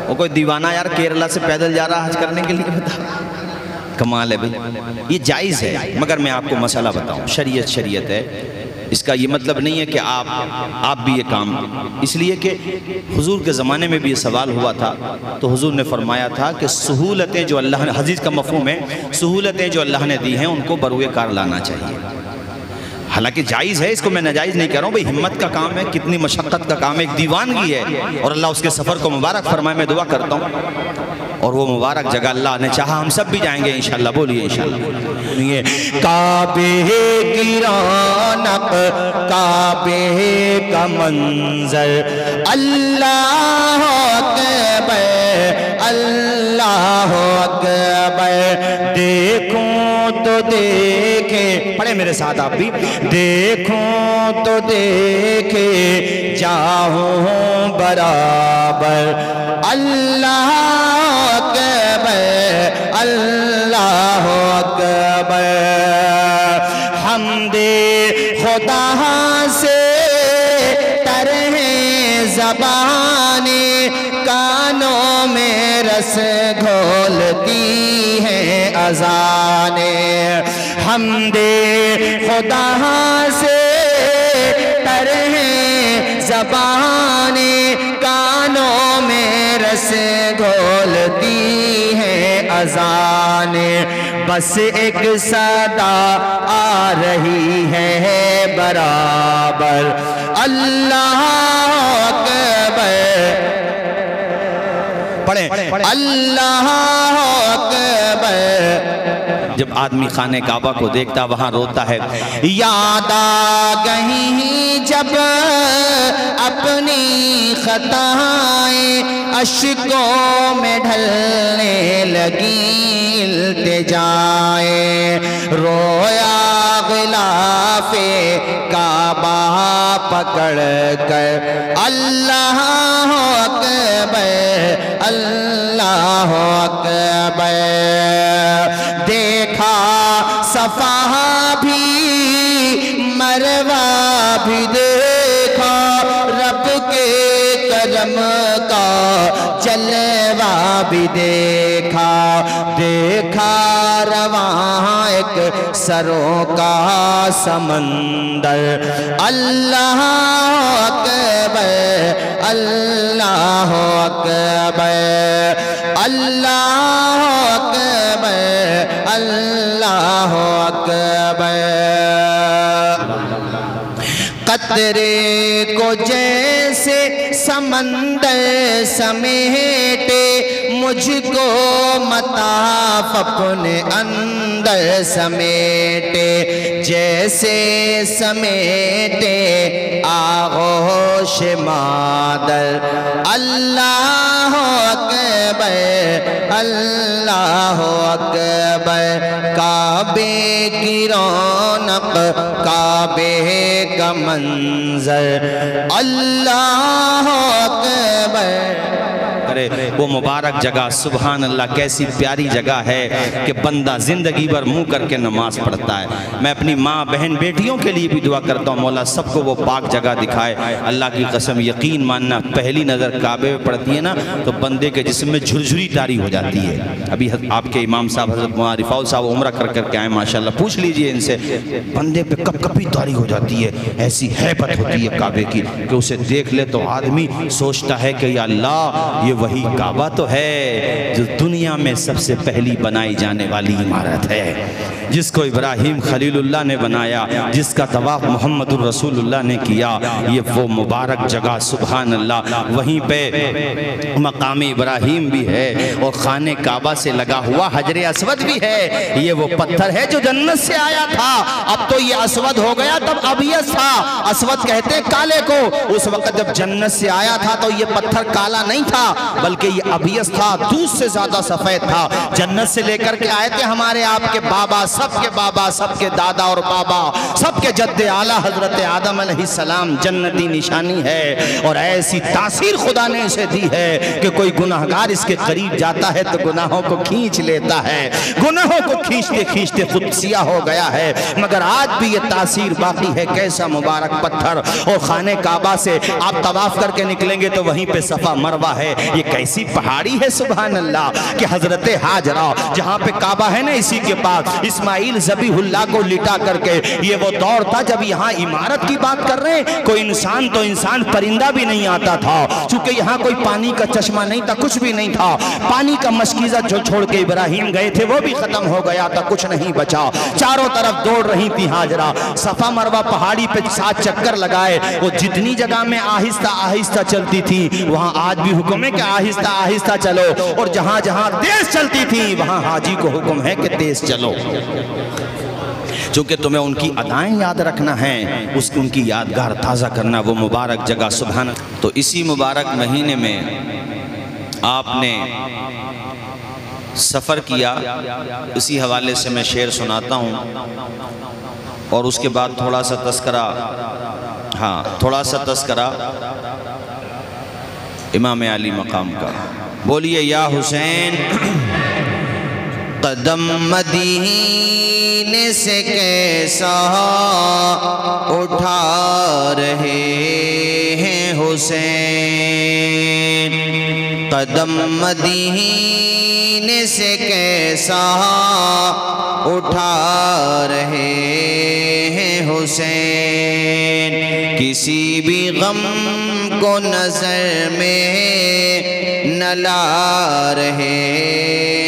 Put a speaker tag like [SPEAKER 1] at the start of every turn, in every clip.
[SPEAKER 1] وہ کوئی دیوانہ یار کیرلا سے پیدل جا رہا حج کرنے کے لیے، بتا کمال ہے بھائی، یہ جائز ہے۔ مگر میں آپ کو مسئلہ بتاؤں، شریعت ہے، اس کا یہ مطلب نہیں ہے کہ آپ بھی یہ کام، اس لیے کہ حضور کے زمانے میں بھی یہ سوال ہوا تھا تو حضور نے فرمایا تھا کہ سہولتیں جو اللہ نے، حدیث کا مفہوم ہے سہولتیں جو اللہ نے دی ہیں ان کو بروئے کار لانا چاہیے۔ حالانکہ جائز ہے، اس کو میں ناجائز نہیں کہہ رہا ہوں، بھئی ہمت کا کام ہے، کتنی مشقت کا کام ہے، ایک دیوانگی ہے، اور اللہ اس کے سفر کو مبارک فرمائے، میں دعا کرتا ہوں۔ اور وہ مبارک جگہ اللہ نے چاہا ہم سب بھی جائیں گے انشاءاللہ، بولیے انشاءاللہ۔
[SPEAKER 2] کعبے کی رونق، کعبے کا منظر، اللہ اکبر اللہ اکبر، دیکھوں تو دیکھیں، پڑھیں میرے ساتھ آپ بھی، دیکھوں تو دیکھیں جاؤں برابر، اللہ اکبر اللہ اکبر، حمد خدا سے تر ہے زبانیں، کانوں میں رس گھولتی ہیں اذانیں، حمد خدا سے تر ہے زبانیں، کانوں میں رس گھولتی ہیں اذانیں، بس ایک صدا آ رہی ہے برابر، اللہ اکبر، پڑھیں اللہ اکبر۔
[SPEAKER 1] جب آدمی خانہ کعبہ کو دیکھتا وہاں روتا ہے،
[SPEAKER 2] یاد آ گئی جب اپنی خطائیں، اشکوں میں ڈھلنے لگی التجائیں، رویا غلاف کعبہ پکڑ کر، اللہ اکبر اللہ اکبر، دیکھا صفا بھی مروہ بھی دیکھا، رب کے کرم کا جلوہ بھی دیکھا، دیکھا رواں ایک سروں کا سمندر، اللہ اکبر اللہ اکبر اللہ اکبر اللہ اکبر، قطرے کو جیسے سمندر سمیٹے، مجھ کو مطاف اپنے اندر سمیٹے، جیسے سمیٹے آغوش مادر، اللہ اکبر اللہ اکبر، کعبے کی رونق، کعبے کا منظر، اللہ اکبر۔
[SPEAKER 1] وہ مبارک جگہ سبحان اللہ کیسی پیاری جگہ ہے کہ بندہ زندگی بھر منہ کر کے نماز پڑھتا ہے۔ میں اپنی ماں بہن بیٹیوں کے لیے بھی دعا کرتا ہوں مولا سب کو وہ پاک جگہ دکھائے۔ اللہ کی قسم یقین ماننا پہلی نظر کعبے میں پڑتی ہے نا تو بندے کے جسم میں جھرجھری طاری ہو جاتی ہے۔ ابھی آپ کے امام صاحب حضرت مولانا رفاعت صاحب عمرہ کر کے آئے ماشاءاللہ، پوچھ لیجئے ان سے، بندے پہ کپ کپی طاری ہو جاتی ہے، ایسی ہیبت ہوتی ہے کعبے کی کہ اسے دیکھ لے تو آدمی سوچتا ہے کہ یا اللہ یہ وہی کعبہ تو ہے جو دنیا میں سب سے پہلی بنائی جانے والی عمارت ہے، جس کو ابراہیم خلیل اللہ نے بنایا، جس کا طواف محمد الرسول اللہ نے کیا، یہ وہ مبارک جگہ سبحان اللہ۔ وہیں پہ مقام ابراہیم بھی ہے اور خانہ کعبہ سے لگا ہوا حجر اسود بھی ہے، یہ وہ پتھر ہے جو جنت سے آیا تھا، اب تو یہ اسود ہو گیا، تب ابیض تھا، اسود کہتے ہیں کالے کو، اس وقت جب جنت سے آیا تھا تو یہ پتھر کالا نہیں تھا بلکہ یہ ابیض تھا، دودھ سے زیادہ سفید تھا، جنت سے لے کر کے آئے تھے ہمارے آپ کے بابا، سب کے دادا اور بابا، سب کے جد اعلیٰ حضرت آدم علیہ السلام، جنتی نشانی ہے اور ایسی تاثیر خدا نے اسے دی ہے کہ کوئی گناہگار اس کے قریب جاتا ہے تو گناہوں کو کھینچ لیتا ہے، گناہوں کو کھینچتے کھینچتے خود سیاہ ہو گیا ہے، مگر آج بھی یہ تاثیر باقی ہے۔ کیسا مبارک پتھر، اور خانہ کعبہ سے آپ طواف کر کے نکلیں گے تو وہیں پہ صفا مروہ ہے، یہ کیسی پہاڑی ہے سبحان اللہ کہ حضرت حاجرہ جہاں پہ کعبہ ہے نا اسی کے پاس اسماعیل ذبیح اللہ کو لٹا کر کے، یہ وہ دور تھا جب یہاں عمارت کی بات کر رہے ہیں، کوئی انسان تو انسان پرندہ بھی نہیں آتا تھا، چونکہ یہاں کوئی پانی کا چشمہ نہیں تھا، کچھ بھی نہیں تھا، پانی کا مشکیزہ جو چھوڑ کے ابراہیم گئے تھے وہ بھی ختم ہو گیا تھا، کچھ نہیں بچا، چاروں طرف دوڑ رہی تھی ہاجرہ، صفا مروہ پہاڑی پہ 7 چکر لگائے، وہ جتنی جگہ میں آہستہ آہستہ چلتی تھی وہاں آج بھی حکم ہے کہ آہستہ آہستہ چلو، اور جہاں جہاں تیز چلتی تھی وہاں حاجی کو حکم ہے کہ تیز چلو، چونکہ تمہیں ان کی ادائیں یاد رکھنا ہے، ان کی یادگار تازہ کرنا، وہ مبارک جگہ سبحان۔ تو اسی مبارک مہینے میں آپ نے سفر کیا، اسی حوالے سے میں شعر سناتا ہوں اور اس کے بعد تھوڑا سا تذکرہ امام علی مقام کا۔ بولیے یا حسین
[SPEAKER 2] قدم مدینے سے کیسا اٹھا رہے ہیں حسین، قدم مدینے سے کیسا اٹھا رہے ہیں حسین، کسی بھی غم کو نظر میں نہ لا رہے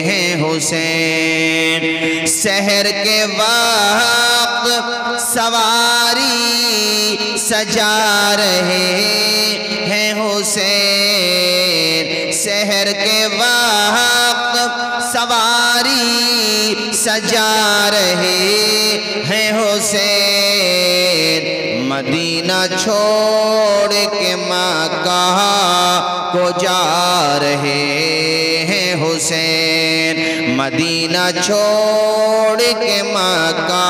[SPEAKER 2] ہیں حسین، سحر کے وقت سواری سجا رہے ہیں حسین، سحر کے وقت سواری سجا رہے ہیں حسین، مدینہ چھوڑ کے مکہ کو جا رہے ہیں حسین، مدینہ چھوڑ کے مکہ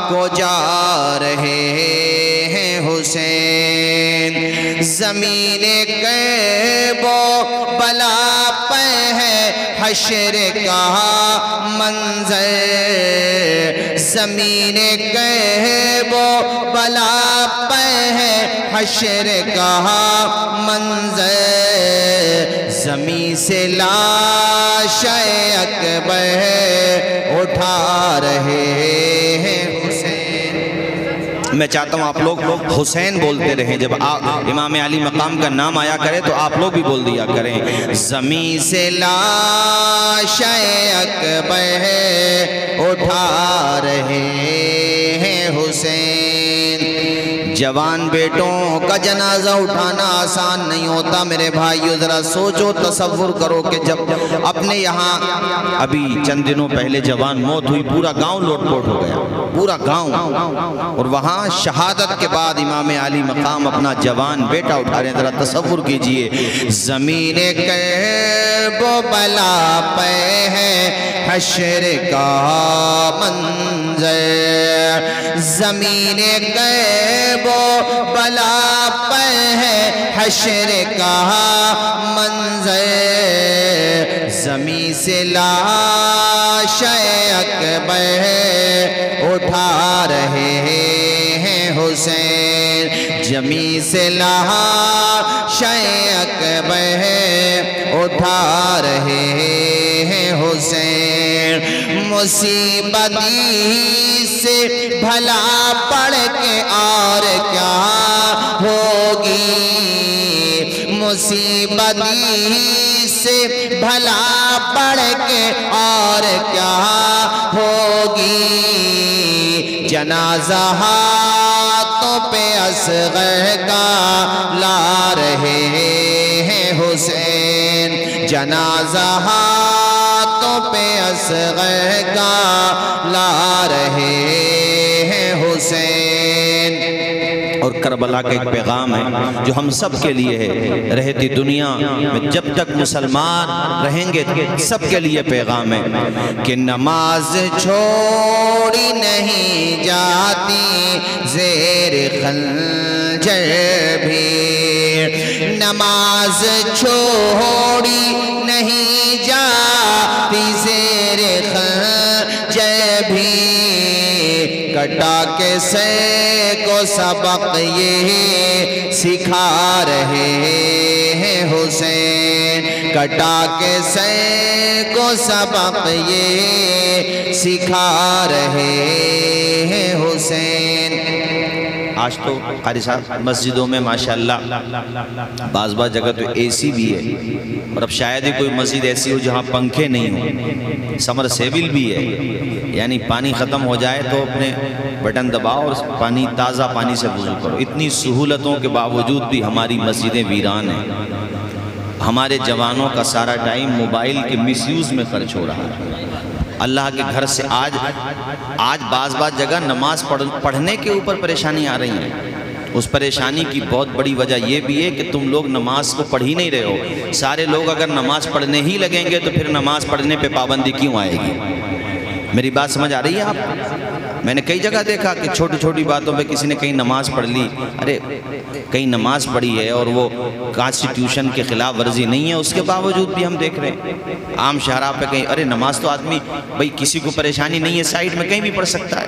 [SPEAKER 2] کو جا رہے ہیں حسین، زمین کرب و بلا پہ ہے حشر کا منظر، زمین کرب و بلا پہ ہے حشر کا منظر، زمین سے لاش اکبر اٹھا رہے ہیں حسین۔
[SPEAKER 1] میں چاہتا ہوں آپ لوگ حسین بولتے رہیں، جب امام علی مقام کا نام آیا کرے تو آپ لوگ بھی بول دیا کریں،
[SPEAKER 2] زمین سے لاش اکبر اٹھا رہے ہیں حسین، جوان بیٹوں کا جنازہ اٹھانا آسان نہیں ہوتا میرے بھائیو، ذرا سوچو تصور کرو کہ جب اپنے یہاں
[SPEAKER 1] ابھی چند دنوں پہلے جوان موت ہوئی، پورا گاؤں لوٹ پوٹ ہو گیا، پورا گاؤں، اور وہاں شہادت کے بعد امام علی مقام اپنا جوان بیٹا اٹھا رہے ہیں، ذرا تصور کیجئے،
[SPEAKER 2] زمین کرب و بلا پہ ہے حشر کا منظر، زمین کرب و بلا پہ ہے حشر کا منظر، زمین سے لاش اکبر اٹھا رہے ہیں حسین، زمین سے لاش اکبر اٹھا رہے ہیں حسین، مصیبت سے بھلا پڑھ کے اور کیا ہوگی، مصیبت سے بھلا پڑھ کے اور کیا ہوگی، جنازہ ہاتھوں پہ اصغر کا لا رہے ہیں حسین، جنازہ ہاتھوں پہ اصغر کا لا رہے ہیں حسین۔
[SPEAKER 1] اور کربلا کا ایک پیغام ہے جو ہم سب کے لیے ہے، رہتی دنیا میں جب تک مسلمان رہیں گے سب کے لیے پیغام ہے
[SPEAKER 2] کہ نماز چھوڑی نہیں جاتی زیر خنجر بھی، نماز چھوڑی نہیں جاتی زیر خنجر بھی، کٹا کے سے کو سبق یہ سکھا رہے ہیں حسین، کٹا کے سے کو سبق یہ سکھا رہے ہیں حسین۔
[SPEAKER 1] آج تو قاری صاحب مسجدوں میں ماشاءاللہ بعض جگہ تو اے سی بھی ہے، اور اب شاید ہی کوئی مسجد ایسی ہو جہاں پنکھے نہیں ہوں، سمر سیبل بھی ہے، یعنی پانی ختم ہو جائے تو اپنے بٹن دباؤ اور پانی تازہ پانی سے وضو کرو۔ اتنی سہولتوں کے باوجود بھی ہماری مسجدیں ویران ہیں، ہمارے جوانوں کا سارا ٹائم موبائل کے مس یوز میں خرچ ہو رہا ہے۔ اللہ کے گھر سے آج بعض جگہ نماز پڑھنے کے اوپر پریشانی آ رہی ہے۔ اس پریشانی کی بہت بڑی وجہ یہ بھی ہے کہ تم لوگ نماز کو پڑھ ہی نہیں رہے ہو۔ سارے لوگ اگر نماز پڑھنے ہی لگیں گے تو پھر نماز پڑھنے پہ پابندی کیوں آئے گی؟ میری بات سمجھ آ رہی ہے آپ؟ میں نے کئی جگہ دیکھا کہ چھوٹی چھوٹی باتوں پہ کسی نے کہیں نماز پڑھ لی، ارے کہیں نماز پڑھی ہے اور وہ کانسٹیٹیوشن کے خلاف ورزی نہیں ہے، اس کے باوجود بھی ہم دیکھ رہے ہیں عام شہرہ پہ کہیں، ارے نماز تو آدمی بھئی کسی کو پریشانی نہیں ہے سائیڈ میں کہیں بھی پڑھ سکتا ہے۔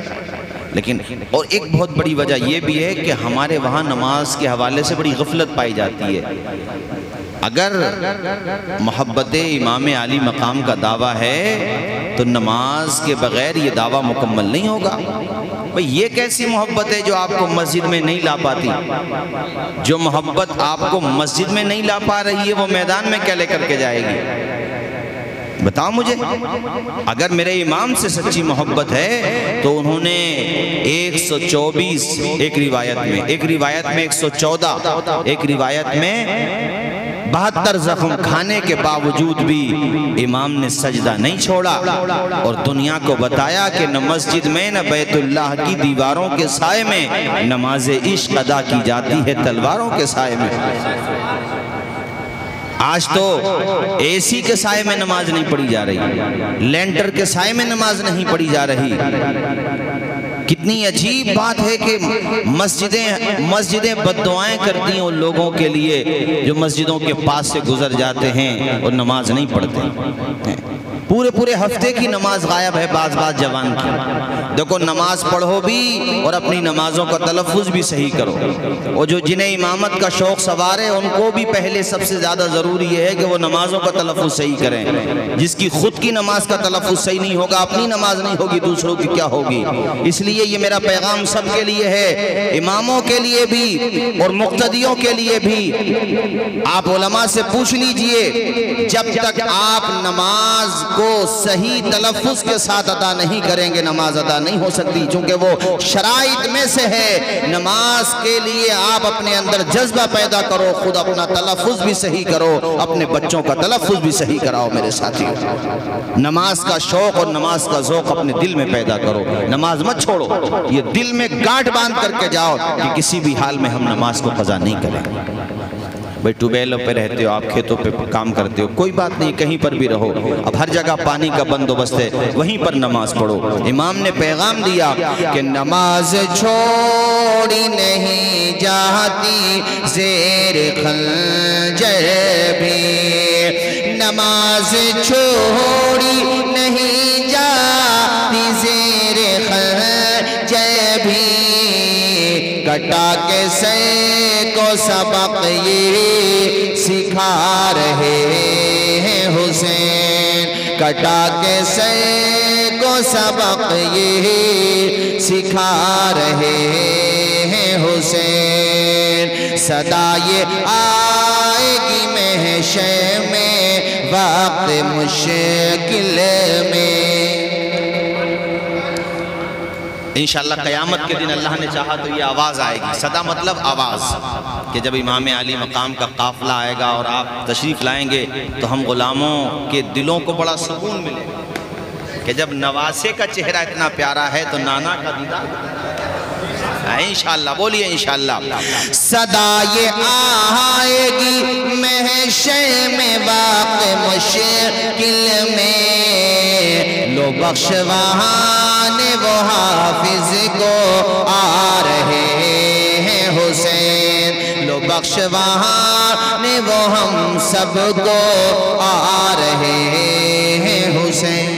[SPEAKER 1] لیکن اور ایک بہت بڑی وجہ یہ بھی ہے کہ ہمارے وہاں نماز کے حوالے سے بڑی غفلت پائی جاتی ہے۔ اگر محبت امام علی مقام کا دعویٰ ہے تو نماز کے بغیر یہ دعویٰ مکمل نہیں ہوگا۔ بھئی یہ کیسی محبت ہے جو آپ کو مسجد میں نہیں لا پاتی؟ جو محبت آپ کو مسجد میں نہیں لا پا رہی ہے وہ میدان میں کیا لے کر کے جائے گی؟ بتاؤ مجھے۔ اگر میرے امام سے سچی محبت ہے تو انہوں نے 124 ایک روایت میں 114 ایک روایت میں 72 زخم کھانے کے باوجود بھی امام نے سجدہ نہیں چھوڑا، اور دنیا کو بتایا کہ نہ مسجد میں نہ بیت اللہ کی دیواروں کے سائے میں نماز عشق ادا کی جاتی ہے تلواروں کے سائے میں۔ آج تو اے سی کے سائے میں نماز نہیں پڑھی جا رہی، لینٹر کے سائے میں نماز نہیں پڑھی جا رہی۔ کتنی عجیب بات ہے کہ مسجدیں بددعائیں کرتی ہیں ان لوگوں کے لیے جو مسجدوں کے پاس سے گزر جاتے ہیں اور نماز نہیں پڑھتے۔ پورے ہفتے کی نماز غائب ہے بعض جوان کی۔ دیکھو نماز پڑھو بھی اور اپنی نمازوں کا تلفظ بھی صحیح کرو، اور جو جنہیں امامت کا شوق سوار ہے ان کو بھی پہلے سب سے زیادہ ضروری یہ ہے کہ وہ نمازوں کا تلفظ صحیح کریں۔ جس کی خود کی نماز کا تلفظ صحیح نہیں ہوگا، اپنی نماز نہیں ہوگی، دوسروں کی کیا ہوگی؟ اس لیے یہ میرا پیغام سب کے لیے ہے، اماموں کے لیے بھی اور مقتدیوں کے لیے بھی۔ آپ علماء سے پوچھ لیجئے، جب تک آپ نماز کو صحیح تلفظ کے ساتھ ادا نہیں کریں گے نماز ادا نہیں ہو سکتی، چونکہ وہ شرائط میں سے ہے۔ نماز کے لیے آپ اپنے اندر جذبہ پیدا کرو، خود اپنا تلفظ بھی صحیح کرو، اپنے بچوں کا تلفظ بھی صحیح کراؤ میرے ساتھیوں۔ نماز کا شوق اور نماز کا ذوق اپنے دل میں پیدا کرو، نماز مت چھوڑو، یہ دل میں گاٹھ باندھ کر کے جاؤ کہ کسی بھی حال میں ہم نماز کو قضا نہیں کریں۔ بھئی ٹوبیلوں پہ رہتے ہو آپ، کھیتوں پہ کام کرتے ہو، کوئی بات نہیں، کہیں پر بھی رہو، اب ہر جگہ پانی کا بندوبست ہے، وہیں پر نماز پڑھو۔ امام نے پیغام دیا کہ نماز چھوڑی نہیں جاتی زیر خنجر بھی، نماز چھوڑی نہیں جاتی زیر خنجر بھی، کٹا کے سے کو سبق یہ سکھا رہے ہیں حسین، کٹا کے سے کو سبق یہ سکھا رہے ہیں حسین۔ صدا یہ آئے گی محشر میں وقت مشکل میں، انشاءاللہ قیامت کے دن اللہ نے چاہا تو یہ آواز آئے گی۔ صدا مطلب آواز، کہ جب امام علی مقام کا قافلہ آئے گا اور آپ تشریف لائیں گے تو ہم غلاموں کے دلوں کو بڑا سکون ملے گا کہ جب نواسے کا چہرہ اتنا پیارا ہے تو نانا کا دیدار۔ انشاءاللہ بولیے انشاءاللہ۔
[SPEAKER 2] صدا یہ آئے گی محشر میں وقت مشکل میں، لو بخش وہاں وہ حافظ کو آ رہے ہیں حسین، لو بخش وہاں وہ ہم سب کو آ رہے ہیں حسین۔